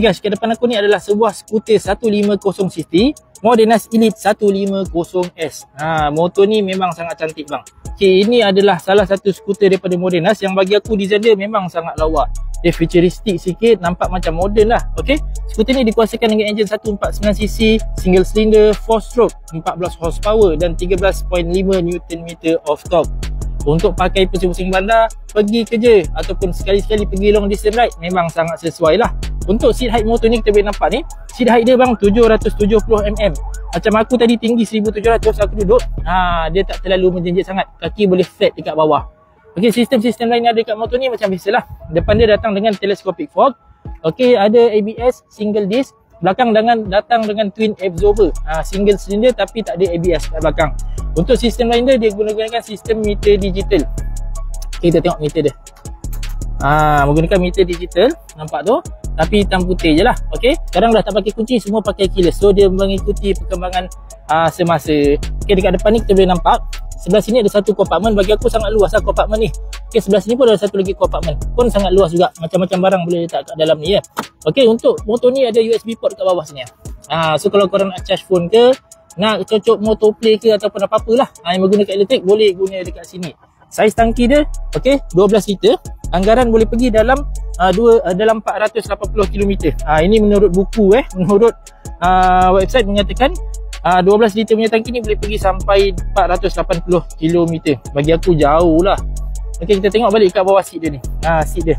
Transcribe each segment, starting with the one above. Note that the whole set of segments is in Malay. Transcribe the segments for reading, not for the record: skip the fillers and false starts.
Guys, ke depan aku ni adalah sebuah skuter 150cc Modenas Elite 150S. Motor ni memang sangat cantik bang. Okay, ini adalah salah satu skuter daripada Modenas yang bagi aku design dia memang sangat lawa. Dia futuristik sikit, nampak macam moden lah. Okay, skuter ni dikuasakan dengan enjin 149cc, single cylinder, 4 stroke, 14 horsepower dan 13.5 Nm of torque. Untuk pakai pusing-pusing bandar, pergi kerja ataupun sekali-sekali pergi long distance ride memang sangat sesuai lah. Untuk seat height motor ni kita boleh nampak ni, seat height dia bang 770mm. Macam aku tadi tinggi 1700, aku duduk, dia tak terlalu menjenjit sangat. Kaki boleh flat dekat bawah. Okey, sistem-sistem lain ada dekat motor ni macam biasalah. Depan dia datang dengan telescopic fork. Okey, ada ABS single disc. Belakang datang dengan twin absorber, single cylinder tapi tak ada ABS kat belakang. Untuk sistem lain dia gunakan sistem meter digital. Okay, kita tengok meter dia. Menggunakan meter digital, nampak tu, tapi hitam putih je lah. Okay, sekarang dah tak pakai kunci, semua pakai keyless, so dia mengikuti perkembangan semasa. Okay, dekat depan ni kita boleh nampak sebelah sini ada satu kompartmen. Bagi aku sangat luas lah kompartmen ni. Okay, sebelah sini pun ada satu lagi kompartmen, pun sangat luas juga. Macam-macam barang boleh letak kat dalam ni ya. Okay, untuk motor ni ada USB port kat bawah sini. So kalau korang nak charge phone ke, nak cocok motor play ke ataupun apa-apalah yang menggunakan elektrik, boleh guna dekat sini. Saiz tangki dia, okay, 12 liter. Anggaran boleh pergi dalam dalam 480 km. Ini menurut buku menurut website menyatakan 12 liter punya tangki ni boleh pergi sampai 480 km. Bagi aku jauh lah. Okay, kita tengok balik kat bawah seat dia ni. Seat dia.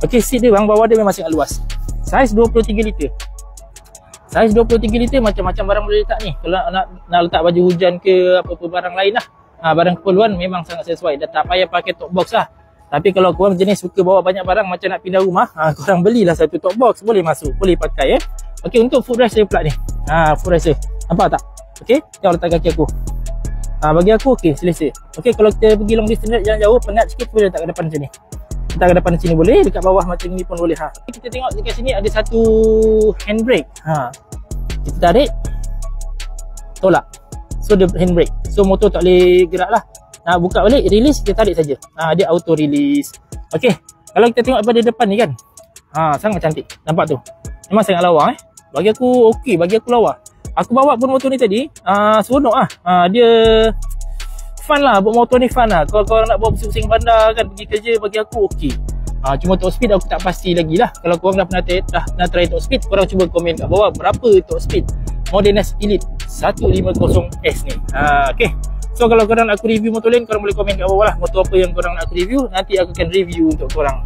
Okay, seat dia bang, bawah dia memang sangat luas. Saiz 23 liter. Saiz 23 liter, macam-macam barang boleh letak ni. Kalau nak letak baju hujan ke apa-apa barang lain lah. Barang keperluan memang sangat sesuai. Dah tak payah pakai top box lah. Tapi kalau korang jenis suka bawa banyak barang macam nak pindah rumah, korang belilah satu top box, boleh masuk, boleh pakai Okey, untuk footrest dia pula ni. Footrest dia. Nampak tak? Okey, tengok letak kaki aku. Bagi aku okey, selesa. Okey, kalau kita pergi long distance jalan jauh, penat sikit, boleh letak kat depan macam ni. Letak kat depan sini boleh, dekat bawah macam ni pun boleh. Kita tengok dekat sini ada satu handbrake. Kita tarik, tolak. So dia handbrake. So motor tak boleh gerak lah. Buka balik, release, kita tarik saja. Dia auto release. Okey, kalau kita tengok pada depan ni kan, sangat cantik. Nampak tu? Memang sangat lawa Bagi aku okey, bagi aku lawa. Aku bawa pun motor ni tadi, seronok dia fun lah, bawa motor ni fun lah. Kalau korang nak bawa pusing-pusing bandar kan, pergi kerja, bagi aku okey. Cuma top speed aku tak pasti lagi lah. Kalau korang dah pernah try top speed, korang cuba komen kat bawah berapa top speed Modenas Elite 150S ni. Okay, so kalau korang nak aku review motor lain, korang boleh komen kat bawah lah motor apa yang korang nak aku review. Nanti aku akan review untuk korang.